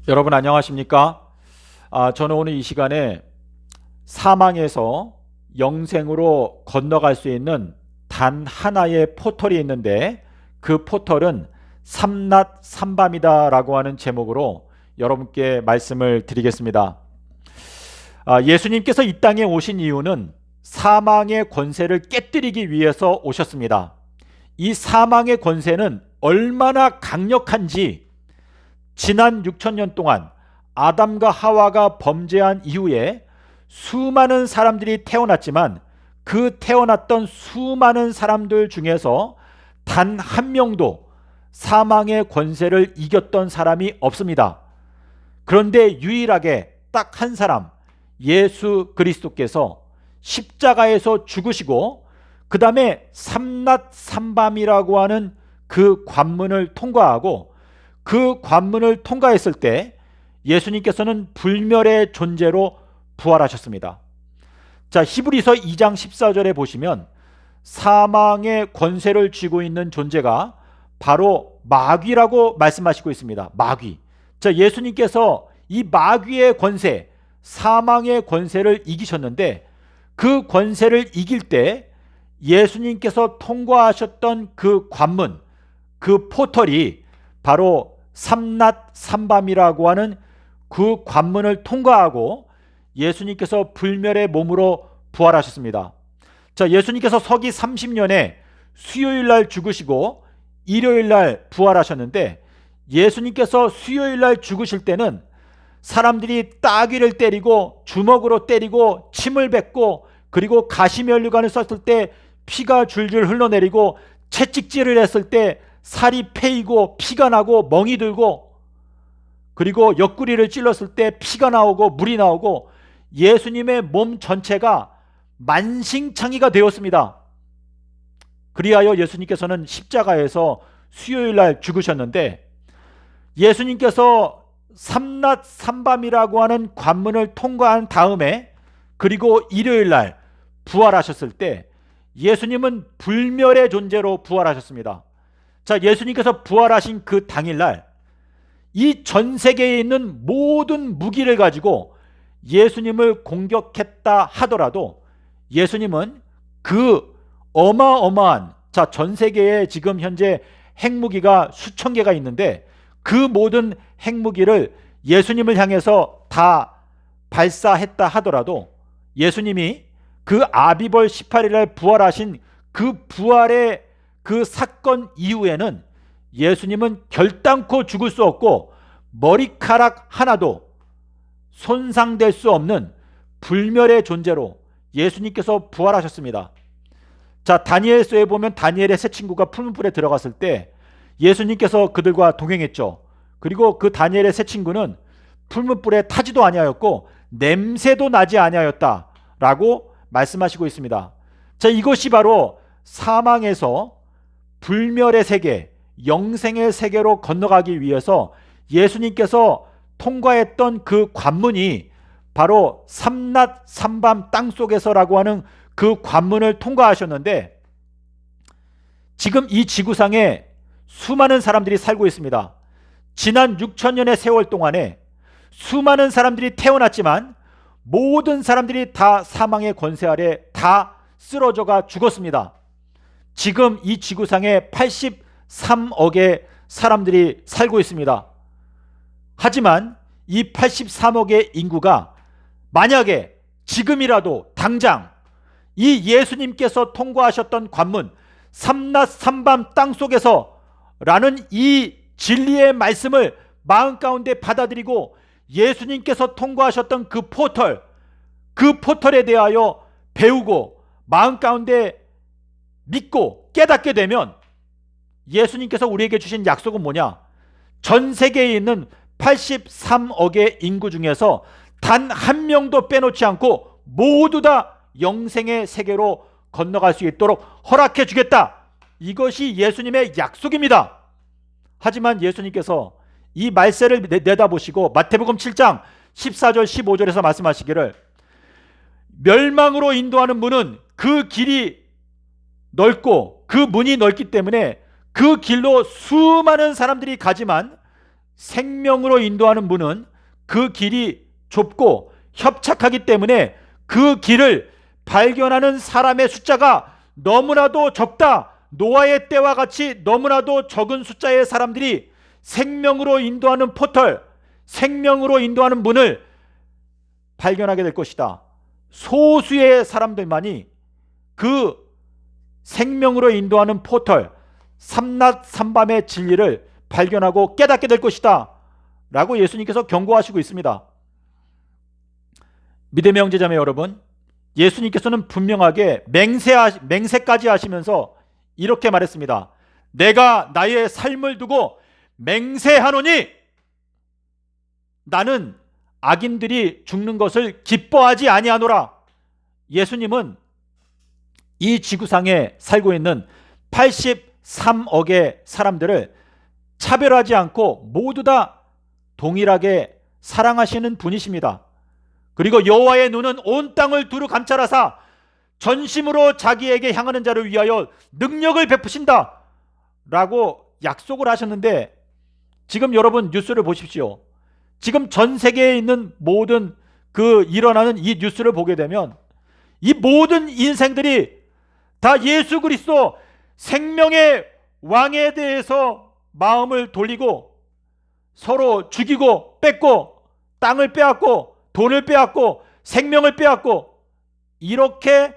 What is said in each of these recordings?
여러분 안녕하십니까? 저는 오늘 이 시간에 사망에서 영생으로 건너갈 수 있는 단 하나의 포털이 있는데 그 포털은 삼낮 삼밤이다라고 하는 제목으로 여러분께 말씀을 드리겠습니다. 예수님께서 이 땅에 오신 이유는 사망의 권세를 깨뜨리기 위해서 오셨습니다. 이 사망의 권세는 얼마나 강력한지 지난 6천년 동안 아담과 하와가 범죄한 이후에 수많은 사람들이 태어났지만 그 태어났던 수많은 사람들 중에서 단 한 명도 사망의 권세를 이겼던 사람이 없습니다. 그런데 유일하게 딱 한 사람, 예수 그리스도께서 십자가에서 죽으시고 그 다음에 삼낮 삼밤이라고 하는 그 관문을 통과하고 그 관문을 통과했을 때 예수님께서는 불멸의 존재로 부활하셨습니다. 자, 히브리서 2장 14절에 보시면 사망의 권세를 쥐고 있는 존재가 바로 마귀라고 말씀하시고 있습니다. 마귀. 자, 예수님께서 이 마귀의 권세, 사망의 권세를 이기셨는데 그 권세를 이길 때 예수님께서 통과하셨던 그 관문, 그 포털이 바로 삼낮 삼밤이라고 하는 그 관문을 통과하고 예수님께서 불멸의 몸으로 부활하셨습니다. 자, 예수님께서 서기 30년에 수요일 날 죽으시고 일요일 날 부활하셨는데 예수님께서 수요일 날 죽으실 때는 사람들이 따귀를 때리고 주먹으로 때리고 침을 뱉고 그리고 가시면류관을 썼을 때 피가 줄줄 흘러내리고 채찍질을 했을 때 살이 패이고 피가 나고 멍이 들고 그리고 옆구리를 찔렀을 때 피가 나오고 물이 나오고 예수님의 몸 전체가 만신창이가 되었습니다. 그리하여 예수님께서는 십자가에서 수요일 날 죽으셨는데 예수님께서 삼낮 삼밤이라고 하는 관문을 통과한 다음에 그리고 일요일 날 부활하셨을 때 예수님은 불멸의 존재로 부활하셨습니다. 자, 예수님께서 부활하신 그 당일날 이 전 세계에 있는 모든 무기를 가지고 예수님을 공격했다 하더라도 예수님은 그 어마어마한 전 세계에 지금 현재 핵무기가 수천 개가 있는데 그 모든 핵무기를 예수님을 향해서 다 발사했다 하더라도 예수님이 그 아비벌 18일날 부활하신 그 부활의 그 사건 이후에는 예수님은 결단코 죽을 수 없고 머리카락 하나도 손상될 수 없는 불멸의 존재로 예수님께서 부활하셨습니다. 자, 다니엘서에 보면 다니엘의 세 친구가 풀무불에 들어갔을 때 예수님께서 그들과 동행했죠. 그리고 그 다니엘의 세 친구는 풀무불에 타지도 아니하였고 냄새도 나지 아니하였다라고 말씀하시고 있습니다. 자, 이것이 바로 사망에서 불멸의 세계, 영생의 세계로 건너가기 위해서 예수님께서 통과했던 그 관문이 바로 삼낮 삼밤 땅속에서라고 하는 그 관문을 통과하셨는데 지금 이 지구상에 수많은 사람들이 살고 있습니다. 지난 6천년의 세월 동안에 수많은 사람들이 태어났지만 모든 사람들이 다 사망의 권세 아래 다 쓰러져가 죽었습니다. 지금 이 지구상에 83억의 사람들이 살고 있습니다. 하지만 이 83억의 인구가 만약에 지금이라도 당장 이 예수님께서 통과하셨던 관문 삼낮 삼밤 땅속에서 라는 이 진리의 말씀을 마음 가운데 받아들이고 예수님께서 통과하셨던 그 포털에 대하여 배우고 마음 가운데 믿고 깨닫게 되면 예수님께서 우리에게 주신 약속은 뭐냐? 전 세계에 있는 83억의 인구 중에서 단 한 명도 빼놓지 않고 모두 다 영생의 세계로 건너갈 수 있도록 허락해 주겠다. 이것이 예수님의 약속입니다. 하지만 예수님께서 이 말세를 내다보시고 마태복음 7장 14절 15절에서 말씀하시기를 멸망으로 인도하는 문은 그 길이 넓고 그 문이 넓기 때문에 그 길로 수많은 사람들이 가지만 생명으로 인도하는 문은 그 길이 좁고 협착하기 때문에 그 길을 발견하는 사람의 숫자가 너무나도 적다. 노아의 때와 같이 너무나도 적은 숫자의 사람들이 생명으로 인도하는 포털, 생명으로 인도하는 문을 발견하게 될 것이다. 소수의 사람들만이 그 생명으로 인도하는 포털, 삼낮 삼밤의 진리를 발견하고 깨닫게 될 것이다 라고 예수님께서 경고하시고 있습니다. 믿음의 형제자매 여러분, 예수님께서는 분명하게 맹세까지 하시면서 이렇게 말했습니다. 내가 나의 삶을 두고 맹세하노니 나는 악인들이 죽는 것을 기뻐하지 아니하노라. 예수님은 이 지구상에 살고 있는 83억의 사람들을 차별하지 않고 모두 다 동일하게 사랑하시는 분이십니다. 그리고 여호와의 눈은 온 땅을 두루 감찰하사 전심으로 자기에게 향하는 자를 위하여 능력을 베푸신다 라고 약속을 하셨는데, 지금 여러분 뉴스를 보십시오. 지금 전 세계에 있는 모든 일어나는 이 뉴스를 보게 되면 이 모든 인생들이 다 예수 그리스도 생명의 왕에 대해서 마음을 돌리고 서로 죽이고 뺏고 땅을 빼앗고 돈을 빼앗고 생명을 빼앗고, 이렇게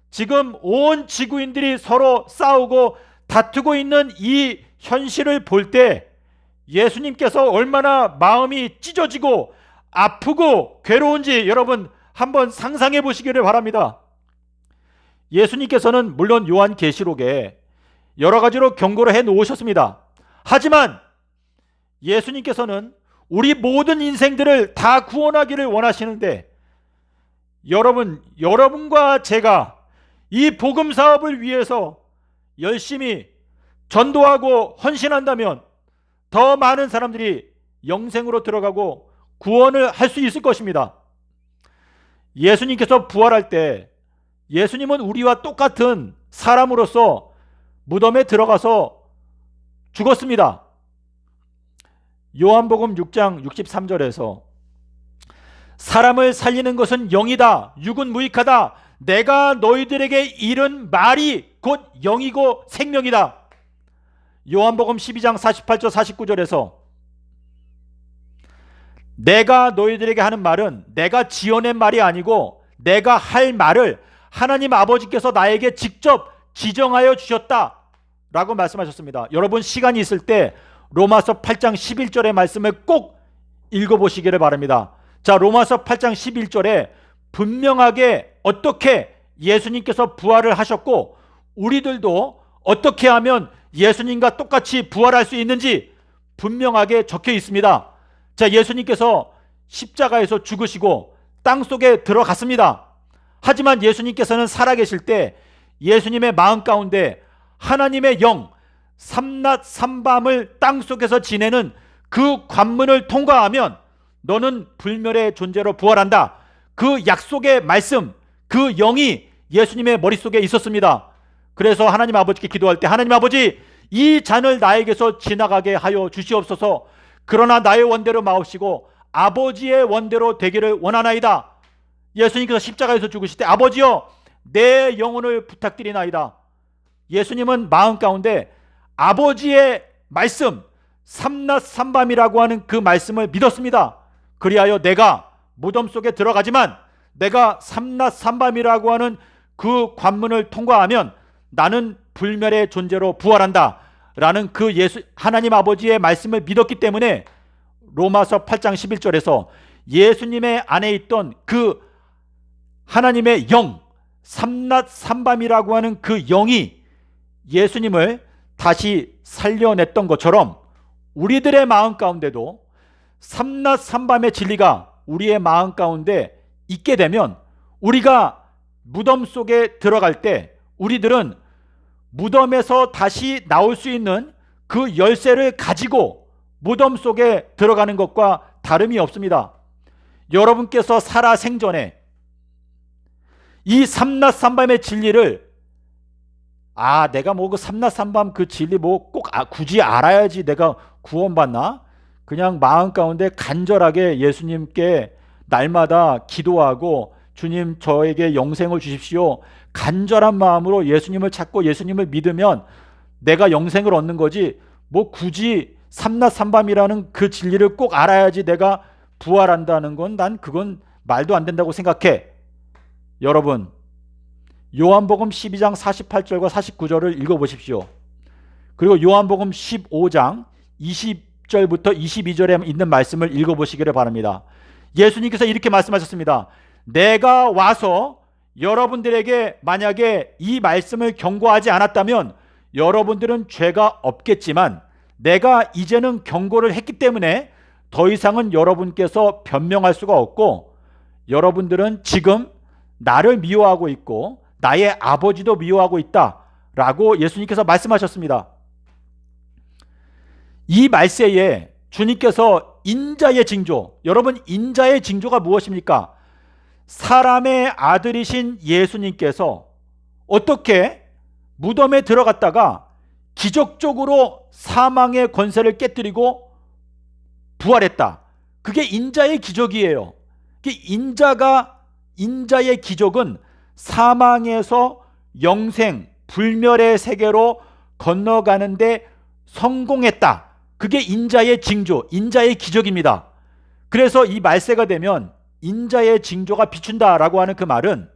지금 온 지구인들이 서로 싸우고 다투고 있는 이 현실을 볼 때 예수님께서 얼마나 마음이 찢어지고 아프고 괴로운지 여러분 한번 상상해 보시기를 바랍니다. 예수님께서는 물론 요한계시록에 여러 가지로 경고를 해 놓으셨습니다. 하지만 예수님께서는 우리 모든 인생들을 다 구원하기를 원하시는데, 여러분과 제가 이 복음 사업을 위해서 열심히 전도하고 헌신한다면 더 많은 사람들이 영생으로 들어가고 구원을 할 수 있을 것입니다. 예수님께서 부활할 때 예수님은 우리와 똑같은 사람으로서 무덤에 들어가서 죽었습니다. 요한복음 6장 63절에서 사람을 살리는 것은 영이다, 육은 무익하다. 내가 너희들에게 이른 말이 곧 영이고 생명이다. 요한복음 12장 48절 49절에서 내가 너희들에게 하는 말은 내가 지어낸 말이 아니고 내가 할 말을 하나님 아버지께서 나에게 직접 지정하여 주셨다 라고 말씀하셨습니다. 여러분 시간이 있을 때 로마서 8장 11절의 말씀을 꼭 읽어보시기를 바랍니다. 자, 로마서 8장 11절에 분명하게 어떻게 예수님께서 부활을 하셨고 우리들도 어떻게 하면 예수님과 똑같이 부활할 수 있는지 분명하게 적혀 있습니다. 자, 예수님께서 십자가에서 죽으시고 땅속에 들어갔습니다. 하지만 예수님께서는 살아계실 때 예수님의 마음 가운데 하나님의 영, 삼낮 삼밤을 땅속에서 지내는 그 관문을 통과하면 너는 불멸의 존재로 부활한다. 그 약속의 말씀, 그 영이 예수님의 머릿속에 있었습니다. 그래서 하나님 아버지께 기도할 때 하나님 아버지, 이 잔을 나에게서 지나가게 하여 주시옵소서. 그러나 나의 원대로 마옵시고 아버지의 원대로 되기를 원하나이다. 예수님께서 십자가에서 죽으실 때 아버지여 내 영혼을 부탁드리나이다. 예수님은 마음 가운데 아버지의 말씀, 삼낮 삼밤이라고 하는 그 말씀을 믿었습니다. 그리하여 내가 무덤 속에 들어가지만 내가 삼낮 삼밤이라고 하는 그 관문을 통과하면 나는 불멸의 존재로 부활한다 라는 그 하나님 아버지의 말씀을 믿었기 때문에 로마서 8장 11절에서 예수님의 안에 있던 그 하나님의 영, 삼낮 삼밤이라고 하는 그 영이 예수님을 다시 살려냈던 것처럼 우리들의 마음 가운데도 삼낮 삼밤의 진리가 우리의 마음 가운데 있게 되면 우리가 무덤 속에 들어갈 때 우리들은 무덤에서 다시 나올 수 있는 그 열쇠를 가지고 무덤 속에 들어가는 것과 다름이 없습니다. 여러분께서 살아 생전에 이 삼낮 삼밤의 진리를 내가 뭐 그 삼낮 삼밤 그 진리 뭐 꼭 굳이 알아야지 내가 구원받나? 그냥 마음 가운데 간절하게 예수님께 날마다 기도하고 주님 저에게 영생을 주십시오. 간절한 마음으로 예수님을 찾고 예수님을 믿으면 내가 영생을 얻는 거지 뭐 굳이 삼낮삼밤이라는 그 진리를 꼭 알아야지 내가 부활한다는 건 난 그건 말도 안 된다고 생각해. 여러분 요한복음 12장 48절과 49절을 읽어보십시오. 그리고 요한복음 15장 20절부터 22절에 있는 말씀을 읽어보시기를 바랍니다. 예수님께서 이렇게 말씀하셨습니다. 내가 와서 여러분들에게 만약에 이 말씀을 경고하지 않았다면 여러분들은 죄가 없겠지만 내가 이제는 경고를 했기 때문에 더 이상은 여러분께서 변명할 수가 없고 여러분들은 지금 나를 미워하고 있고 나의 아버지도 미워하고 있다라고 예수님께서 말씀하셨습니다. 이 말세에 주님께서 인자의 징조, 여러분 인자의 징조가 무엇입니까? 사람의 아들이신 예수님께서 어떻게 무덤에 들어갔다가 기적적으로 사망의 권세를 깨뜨리고 부활했다. 그게 인자의 기적이에요. 인자의 기적은 사망에서 영생, 불멸의 세계로 건너가는데 성공했다. 그게 인자의 징조, 인자의 기적입니다. 그래서 이 말세가 되면 인자의 징조가 비춘다라고 하는 그 말은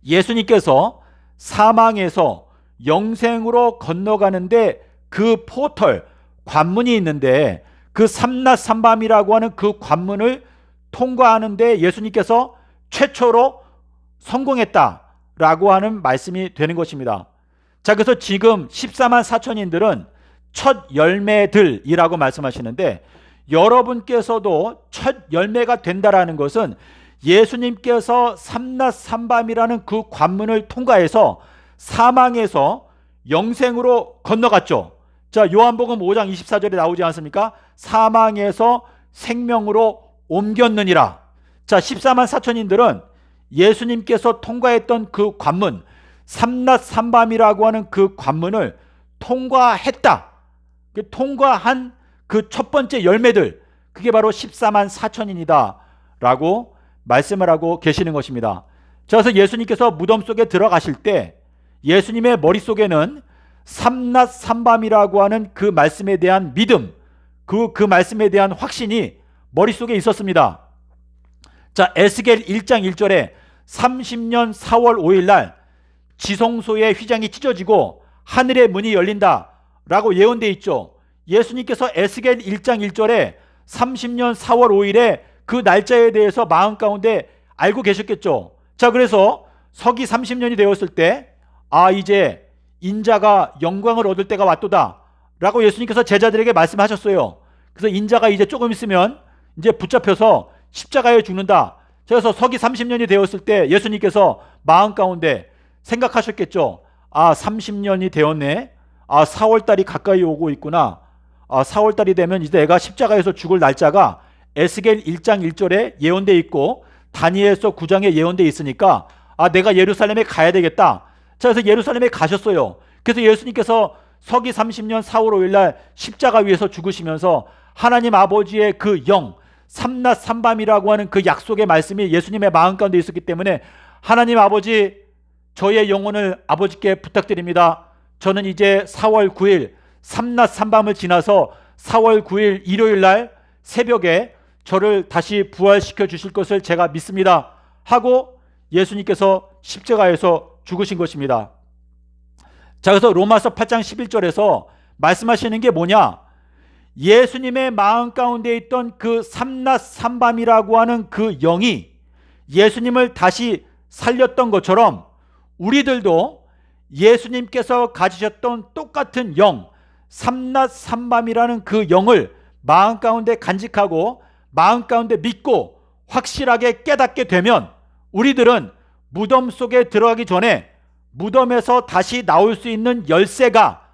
예수님께서 사망에서 영생으로 건너가는데 그 포털, 관문이 있는데 그 삼낮삼밤이라고 하는 그 관문을 통과하는데 예수님께서 최초로 성공했다라고 하는 말씀이 되는 것입니다. 자, 그래서 지금 14만 4천인들은 첫 열매들이라고 말씀하시는데 여러분께서도 첫 열매가 된다라는 것은 예수님께서 삼낮삼밤이라는 그 관문을 통과해서 사망에서 영생으로 건너갔죠. 자, 요한복음 5장 24절에 나오지 않습니까? 사망에서 생명으로 옮겼느니라. 자, 14만 4천인들은 예수님께서 통과했던 그 관문, 삼낮삼밤이라고 하는 그 관문을 통과했다. 통과한 그 첫 번째 열매들, 그게 바로 14만 4천인이다 라고 말씀을 하고 계시는 것입니다. 자, 그래서 예수님께서 무덤 속에 들어가실 때 예수님의 머릿속에는 삼낮삼밤이라고 하는 그 말씀에 대한 믿음, 그 말씀에 대한 확신이 머릿속에 있었습니다. 자, 에스겔 1장 1절에 30년 4월 5일 날 지성소의 휘장이 찢어지고 하늘의 문이 열린다 라고 예언되어 있죠. 예수님께서 에스겔 1장 1절에 30년 4월 5일에 그 날짜에 대해서 마음 가운데 알고 계셨겠죠. 자, 그래서 서기 30년이 되었을 때 이제 인자가 영광을 얻을 때가 왔도다 라고 예수님께서 제자들에게 말씀하셨어요. 그래서 인자가 이제 조금 있으면 이제 붙잡혀서 십자가에 죽는다. 그래서 서기 30년이 되었을 때 예수님께서 마음 가운데 생각하셨겠죠. 30년이 되었네. 4월달이 가까이 오고 있구나. 4월달이 되면 이제 내가 십자가에서 죽을 날짜가 에스겔 1장 1절에 예언되어 있고 다니엘서 9장에 예언되어 있으니까 내가 예루살렘에 가야 되겠다. 자, 그래서 예루살렘에 가셨어요. 그래서 예수님께서 서기 30년 4월 5일 날 십자가 위에서 죽으시면서 하나님 아버지의 그 영, 삼낮삼밤이라고 하는 그 약속의 말씀이 예수님의 마음 가운데 있었기 때문에 하나님 아버지, 저의 영혼을 아버지께 부탁드립니다. 저는 이제 4월 9일 삼낮삼밤을 지나서 4월 9일 일요일 날 새벽에 저를 다시 부활시켜 주실 것을 제가 믿습니다 하고 예수님께서 십자가에서 죽으신 것입니다. 자, 그래서 로마서 8장 11절에서 말씀하시는 게 뭐냐? 예수님의 마음 가운데 있던 그 삼낮삼밤이라고 하는 그 영이 예수님을 다시 살렸던 것처럼 우리들도 예수님께서 가지셨던 똑같은 영, 삼낮삼밤이라는 그 영을 마음 가운데 간직하고 마음 가운데 믿고 확실하게 깨닫게 되면 우리들은 무덤 속에 들어가기 전에 무덤에서 다시 나올 수 있는 열쇠가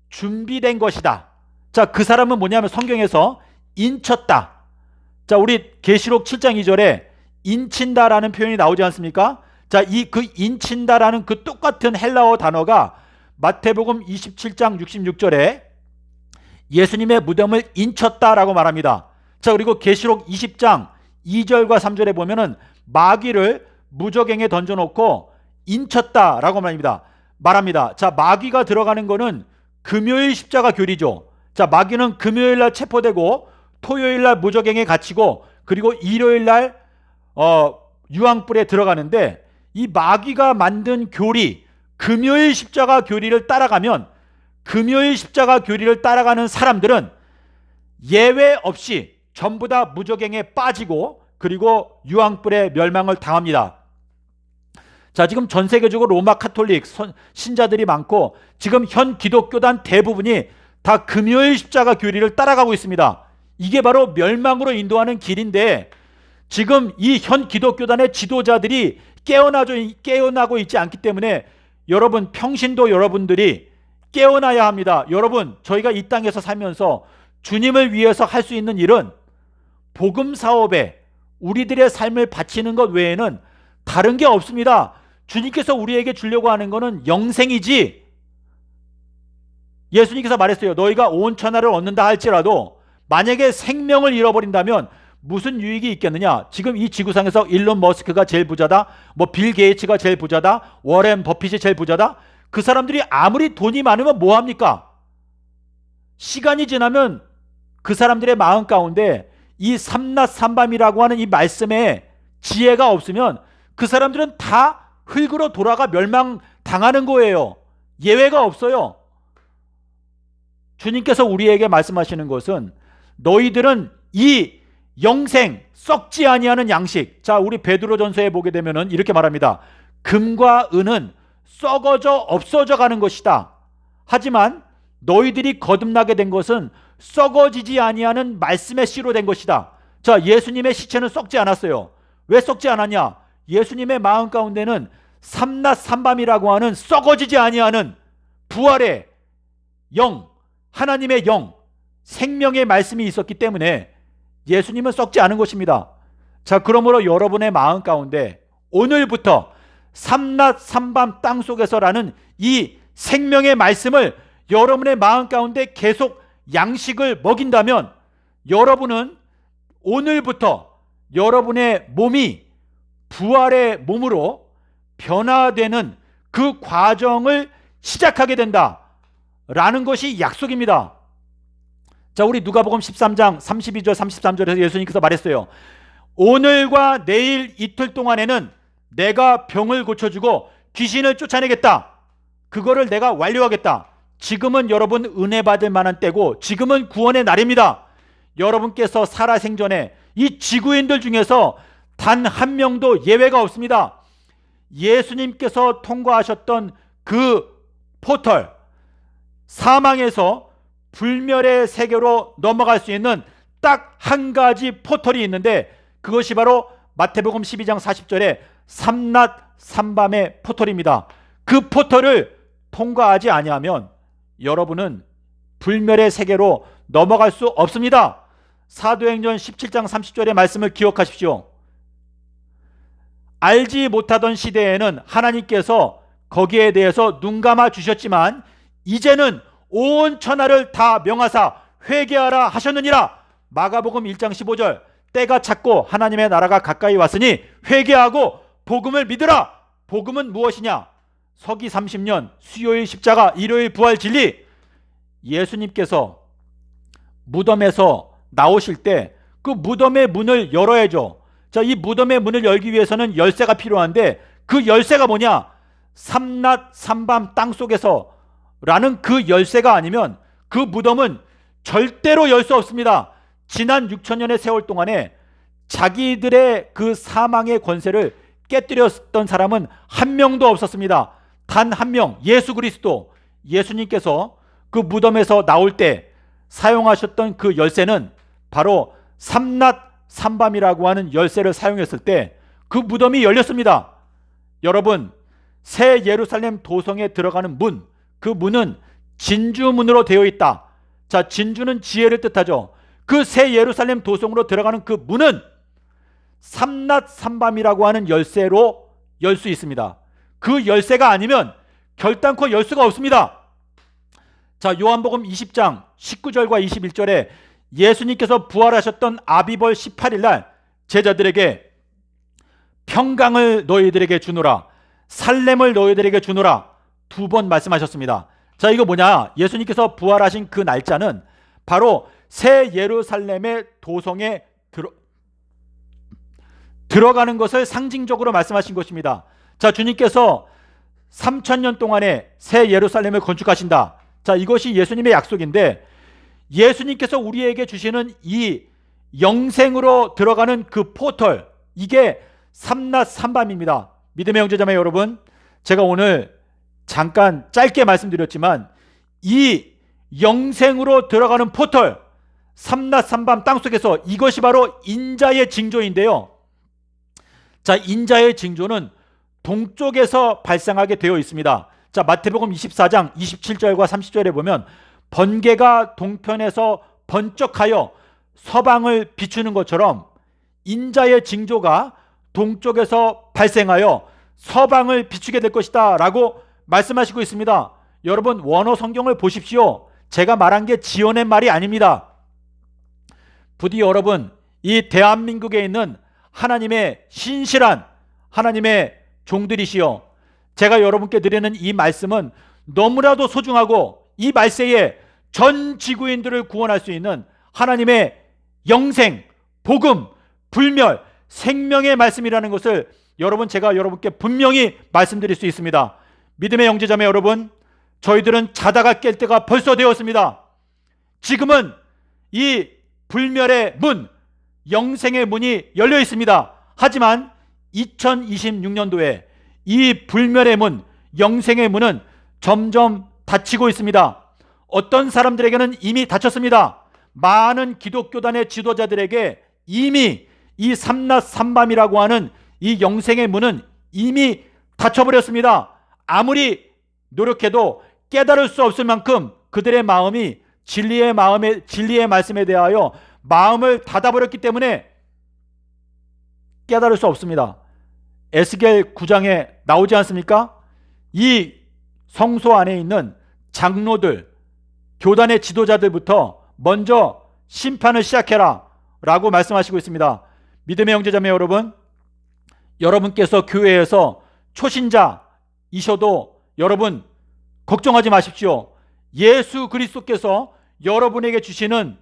준비된 것이다. 자, 그 사람은 뭐냐면 성경에서 인쳤다. 자, 우리 계시록 7장 2절에 인친다라는 표현이 나오지 않습니까? 자, 그 인친다라는 그 똑같은 헬라어 단어가 마태복음 27장 66절에 예수님의 무덤을 인쳤다라고 말합니다. 자, 그리고 계시록 20장 2절과 3절에 보면은 마귀를 무저갱에 던져놓고 인쳤다라고 말합니다. 자, 마귀가 들어가는 거는 금요일 십자가 교리죠. 자, 마귀는 금요일 날 체포되고 토요일 날 무저갱에 갇히고 그리고 일요일 날 유황불에 들어가는데, 이 마귀가 만든 교리, 금요일 십자가 교리를 따라가면, 금요일 십자가 교리를 따라가는 사람들은 예외 없이 전부 다 무저갱에 빠지고 그리고 유황불에 멸망을 당합니다. 자, 지금 전 세계적으로 로마 카톨릭 신자들이 많고 지금 현 기독교단 대부분이 다 금요일 십자가 교리를 따라가고 있습니다. 이게 바로 멸망으로 인도하는 길인데, 지금 이 현 기독교단의 지도자들이 깨어나고 있지 않기 때문에 여러분, 평신도 여러분들이 깨어나야 합니다. 여러분, 저희가 이 땅에서 살면서 주님을 위해서 할 수 있는 일은 복음 사업에 우리들의 삶을 바치는 것 외에는 다른 게 없습니다. 주님께서 우리에게 주려고 하는 것은 영생이지, 예수님께서 말했어요. 너희가 온 천하를 얻는다 할지라도 만약에 생명을 잃어버린다면 무슨 유익이 있겠느냐. 지금 이 지구상에서 일론 머스크가 제일 부자다, 뭐 빌 게이츠가 제일 부자다, 워렌 버핏이 제일 부자다. 그 사람들이 아무리 돈이 많으면 뭐합니까? 시간이 지나면 그 사람들의 마음 가운데 이 삼낮 삼밤이라고 하는 이 말씀에 지혜가 없으면 그 사람들은 다 흙으로 돌아가 멸망당하는 거예요. 예외가 없어요. 주님께서 우리에게 말씀하시는 것은 너희들은 이 영생, 썩지 아니하는 양식. 자, 우리 베드로전서에 보게 되면은 이렇게 말합니다. 금과 은은 썩어져 없어져 가는 것이다. 하지만 너희들이 거듭나게 된 것은 썩어지지 아니하는 말씀의 씨로 된 것이다. 자, 예수님의 시체는 썩지 않았어요. 왜 썩지 않았냐? 예수님의 마음 가운데는 삼낮 삼밤이라고 하는 썩어지지 아니하는 부활의 영, 하나님의 영, 생명의 말씀이 있었기 때문에 예수님은 썩지 않은 것입니다. 자, 그러므로 여러분의 마음 가운데 오늘부터 삼낮 삼밤 땅속에서라는 이 생명의 말씀을 여러분의 마음 가운데 계속 양식을 먹인다면, 여러분은 오늘부터 여러분의 몸이 부활의 몸으로 변화되는 그 과정을 시작하게 된다라는 것이 약속입니다. 자, 우리 누가복음 13장 32절 33절에서 예수님께서 말했어요. 오늘과 내일 이틀 동안에는 내가 병을 고쳐주고 귀신을 쫓아내겠다. 그거를 내가 완료하겠다. 지금은 여러분 은혜 받을 만한 때고 지금은 구원의 날입니다. 여러분께서 살아생전에 이 지구인들 중에서 단 한 명도 예외가 없습니다. 예수님께서 통과하셨던 그 포털, 사망에서 불멸의 세계로 넘어갈 수 있는 딱 한 가지 포털이 있는데, 그것이 바로 마태복음 12장 40절에 삼낮 삼밤의 포털입니다. 그 포털을 통과하지 아니하면 여러분은 불멸의 세계로 넘어갈 수 없습니다. 사도행전 17장 30절의 말씀을 기억하십시오. 알지 못하던 시대에는 하나님께서 거기에 대해서 눈 감아 주셨지만 이제는 온 천하를 다 명하사 회개하라 하셨느니라. 마가복음 1장 15절, 때가 찼고 하나님의 나라가 가까이 왔으니 회개하고 복음을 믿으라. 복음은 무엇이냐? 서기 30년, 수요일 십자가, 일요일 부활 진리. 예수님께서 무덤에서 나오실 때 그 무덤의 문을 열어야죠. 자, 이 무덤의 문을 열기 위해서는 열쇠가 필요한데 그 열쇠가 뭐냐? 삼낮 삼밤 땅속에서 라는 그 열쇠가 아니면 그 무덤은 절대로 열 수 없습니다. 지난 6천년의 세월 동안에 자기들의 그 사망의 권세를 깨뜨렸던 사람은 한 명도 없었습니다. 단 한 명, 예수 그리스도. 예수님께서 그 무덤에서 나올 때 사용하셨던 그 열쇠는 바로 삼낮 삼밤이라고 하는 열쇠를 사용했을 때 그 무덤이 열렸습니다. 여러분, 새 예루살렘 도성에 들어가는 문, 그 문은 진주문으로 되어 있다. 자, 진주는 지혜를 뜻하죠. 그 새 예루살렘 도성으로 들어가는 그 문은 삼낮 삼밤이라고 하는 열쇠로 열 수 있습니다. 그 열쇠가 아니면 결단코 열 수가 없습니다. 자, 요한복음 20장 19절과 21절에 예수님께서 부활하셨던 아비벌 18일 날 제자들에게 평강을 너희들에게 주노라, 살렘을 너희들에게 주노라 두 번 말씀하셨습니다. 자, 이거 뭐냐? 예수님께서 부활하신 그 날짜는 바로 새 예루살렘의 도성에 들어가는 것을 상징적으로 말씀하신 것입니다. 자, 주님께서 3000년 동안에 새 예루살렘을 건축하신다. 자, 이것이 예수님의 약속인데, 예수님께서 우리에게 주시는 이 영생으로 들어가는 그 포털, 이게 삼낮 삼밤입니다. 믿음의 형제자매 여러분, 제가 오늘 잠깐 짧게 말씀드렸지만 이 영생으로 들어가는 포털, 삼낮 삼밤 땅속에서, 이것이 바로 인자의 징조인데요. 자, 인자의 징조는 동쪽에서 발생하게 되어 있습니다. 자, 마태복음 24장 27절과 30절에 보면 번개가 동편에서 번쩍하여 서방을 비추는 것처럼 인자의 징조가 동쪽에서 발생하여 서방을 비추게 될 것이다 라고 말씀하시고 있습니다. 여러분, 원어 성경을 보십시오. 제가 말한 게 지어낸 말이 아닙니다. 부디 여러분, 이 대한민국에 있는 하나님의 신실한 하나님의 종들이시여, 제가 여러분께 드리는 이 말씀은 너무나도 소중하고 이 말세에 전 지구인들을 구원할 수 있는 하나님의 영생, 복음, 불멸, 생명의 말씀이라는 것을 제가 여러분께 분명히 말씀드릴 수 있습니다. 믿음의 형제자매 여러분, 저희들은 자다가 깰 때가 벌써 되었습니다. 지금은 이 불멸의 문, 영생의 문이 열려 있습니다. 하지만 2026년도에 이 불멸의 문, 영생의 문은 점점 닫히고 있습니다. 어떤 사람들에게는 이미 닫혔습니다. 많은 기독교단의 지도자들에게 이미 이 삼낮 삼밤이라고 하는 이 영생의 문은 이미 닫혀버렸습니다. 아무리 노력해도 깨달을 수 없을 만큼 그들의 마음이 진리의 말씀에 대하여 마음을 닫아버렸기 때문에 깨달을 수 없습니다. 에스겔 9장에 나오지 않습니까? 이 성소 안에 있는 장로들, 교단의 지도자들부터 먼저 심판을 시작해라 라고 말씀하시고 있습니다. 믿음의 형제자매 여러분, 여러분께서 교회에서 초신자이셔도 여러분 걱정하지 마십시오. 예수 그리스도께서 여러분에게 주시는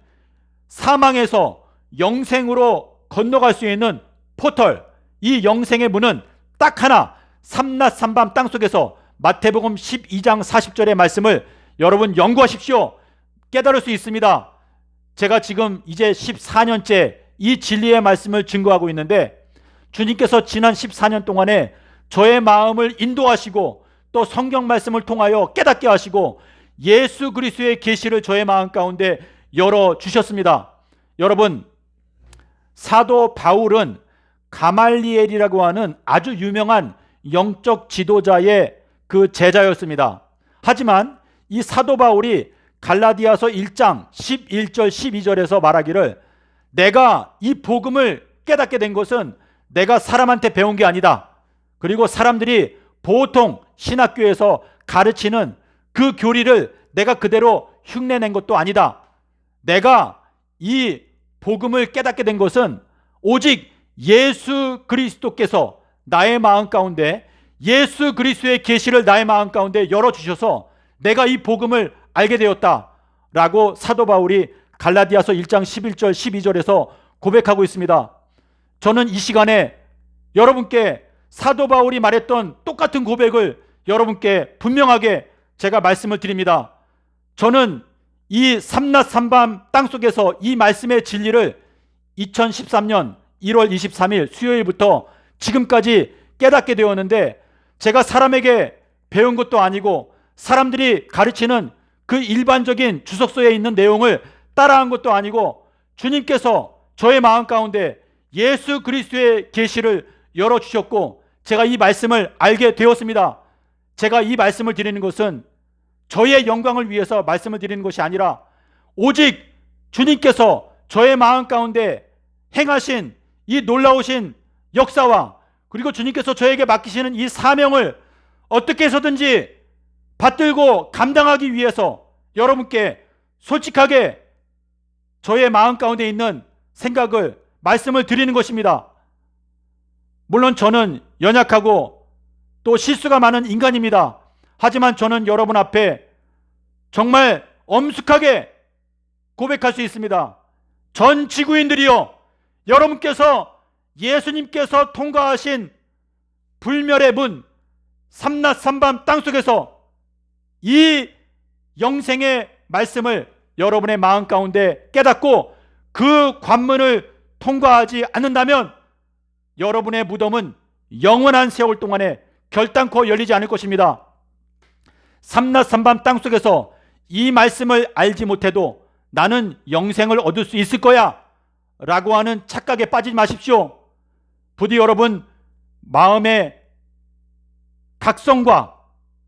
사망에서 영생으로 건너갈 수 있는 포털, 이 영생의 문은 딱 하나, 삼낮 삼밤 땅속에서 마태복음 12장 40절의 말씀을 여러분 연구하십시오. 깨달을 수 있습니다. 제가 지금 이제 14년째 이 진리의 말씀을 증거하고 있는데, 주님께서 지난 14년 동안에 저의 마음을 인도하시고 또 성경 말씀을 통하여 깨닫게 하시고 예수 그리스도의 계시를 저의 마음 가운데 열어주셨습니다. 여러분, 사도 바울은 가말리엘이라고 하는 아주 유명한 영적 지도자의 그 제자였습니다. 하지만 이 사도 바울이 갈라디아서 1장 11절 12절에서 말하기를, 내가 이 복음을 깨닫게 된 것은 내가 사람한테 배운 게 아니다. 그리고 사람들이 보통 신학교에서 가르치는 그 교리를 내가 그대로 흉내낸 것도 아니다. 내가 이 복음을 깨닫게 된 것은 오직 예수 그리스도께서 나의 마음 가운데, 예수 그리스도의 계시를 나의 마음 가운데 열어주셔서 내가 이 복음을 알게 되었다 라고 사도 바울이 갈라디아서 1장 11절 12절에서 고백하고 있습니다. 저는 이 시간에 여러분께 사도 바울이 말했던 똑같은 고백을 여러분께 분명하게 제가 말씀을 드립니다. 저는 이 삼낮 삼밤 땅속에서 이 말씀의 진리를 2013년 1월 23일 수요일부터 지금까지 깨닫게 되었는데, 제가 사람에게 배운 것도 아니고 사람들이 가르치는 그 일반적인 주석서에 있는 내용을 따라한 것도 아니고 주님께서 저의 마음 가운데 예수 그리스도의 계시를 열어주셨고 제가 이 말씀을 알게 되었습니다. 제가 이 말씀을 드리는 것은 저의 영광을 위해서 말씀을 드리는 것이 아니라 오직 주님께서 저의 마음 가운데 행하신 이 놀라우신 역사와 그리고 주님께서 저에게 맡기시는 이 사명을 어떻게 해서든지 받들고 감당하기 위해서 여러분께 솔직하게 저의 마음 가운데 있는 생각을 말씀을 드리는 것입니다. 물론 저는 연약하고 또 실수가 많은 인간입니다. 하지만 저는 여러분 앞에 정말 엄숙하게 고백할 수 있습니다. 전 지구인들이요, 여러분께서 예수님께서 통과하신 불멸의 문, 삼낮 삼밤 땅속에서 이 영생의 말씀을 여러분의 마음 가운데 깨닫고 그 관문을 통과하지 않는다면 여러분의 무덤은 영원한 세월 동안에 결단코 열리지 않을 것입니다. 삼낮 삼밤 땅속에서 이 말씀을 알지 못해도 나는 영생을 얻을 수 있을 거야 라고 하는 착각에 빠지지 마십시오. 부디 여러분 마음의 각성과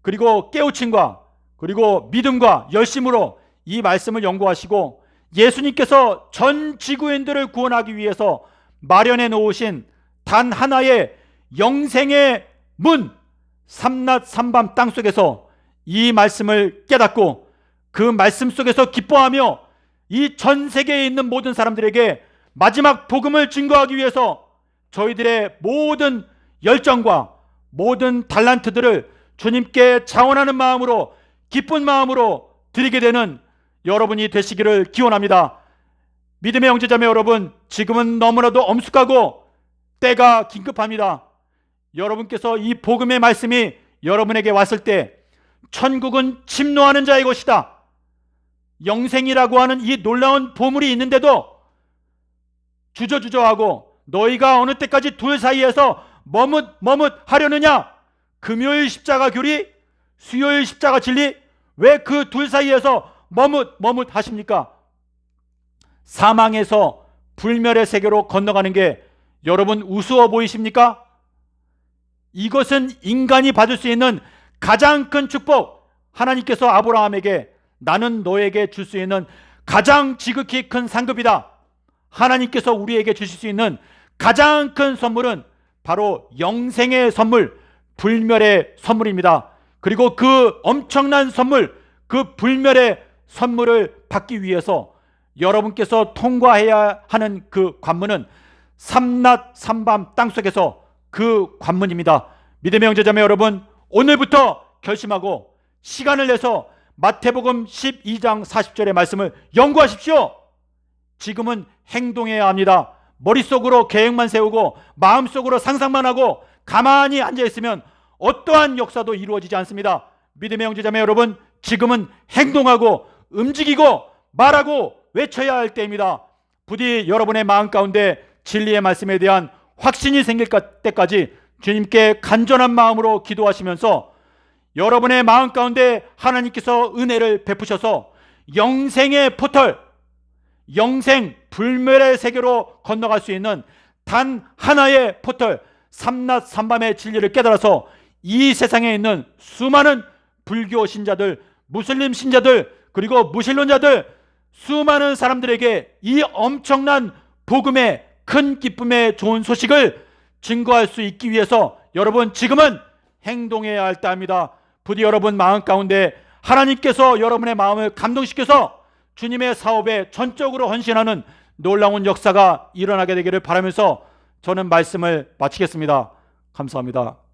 그리고 깨우침과 그리고 믿음과 열심으로 이 말씀을 연구하시고 예수님께서 전 지구인들을 구원하기 위해서 마련해 놓으신 단 하나의 영생의 문, 삼낮 삼밤 땅속에서 이 말씀을 깨닫고 그 말씀 속에서 기뻐하며 이 전 세계에 있는 모든 사람들에게 마지막 복음을 증거하기 위해서 저희들의 모든 열정과 모든 달란트들을 주님께 자원하는 마음으로, 기쁜 마음으로 드리게 되는 여러분이 되시기를 기원합니다. 믿음의 형제자매 여러분, 지금은 너무나도 엄숙하고 때가 긴급합니다. 여러분께서 이 복음의 말씀이 여러분에게 왔을 때 천국은 침노하는 자의 것이다, 영생이라고 하는 이 놀라운 보물이 있는데도 주저주저하고 너희가 어느 때까지 둘 사이에서 머뭇하려느냐? 금요일 십자가 교리, 수요일 십자가 진리, 왜 그 둘 사이에서 머뭇하십니까? 사망에서 불멸의 세계로 건너가는 게 여러분 우스워 보이십니까? 이것은 인간이 받을 수 있는 가장 큰 축복, 하나님께서 아브라함에게 나는 너에게 줄 수 있는 가장 지극히 큰 상급이다. 하나님께서 우리에게 주실 수 있는 가장 큰 선물은 바로 영생의 선물, 불멸의 선물입니다. 그리고 그 엄청난 선물, 그 불멸의 선물을 받기 위해서 여러분께서 통과해야 하는 그 관문은 삼낮 삼밤 땅속에서 그 관문입니다. 믿음의 형제자매 여러분, 오늘부터 결심하고 시간을 내서 마태복음 12장 40절의 말씀을 연구하십시오. 지금은 행동해야 합니다. 머릿속으로 계획만 세우고 마음속으로 상상만 하고 가만히 앉아있으면 어떠한 역사도 이루어지지 않습니다. 믿음의 형제자매 여러분, 지금은 행동하고 움직이고 말하고 외쳐야 할 때입니다. 부디 여러분의 마음 가운데 진리의 말씀에 대한 확신이 생길 때까지 주님께 간절한 마음으로 기도하시면서 여러분의 마음 가운데 하나님께서 은혜를 베푸셔서 영생의 포털, 영생 불멸의 세계로 건너갈 수 있는 단 하나의 포털, 삼낮 삼밤의 진리를 깨달아서 이 세상에 있는 수많은 불교 신자들, 무슬림 신자들, 그리고 무신론자들, 수많은 사람들에게 이 엄청난 복음의 큰 기쁨의 좋은 소식을 증거할 수 있기 위해서 여러분 지금은 행동해야 할 때입니다. 부디 여러분 마음 가운데 하나님께서 여러분의 마음을 감동시켜서 주님의 사업에 전적으로 헌신하는 놀라운 역사가 일어나게 되기를 바라면서 저는 말씀을 마치겠습니다. 감사합니다.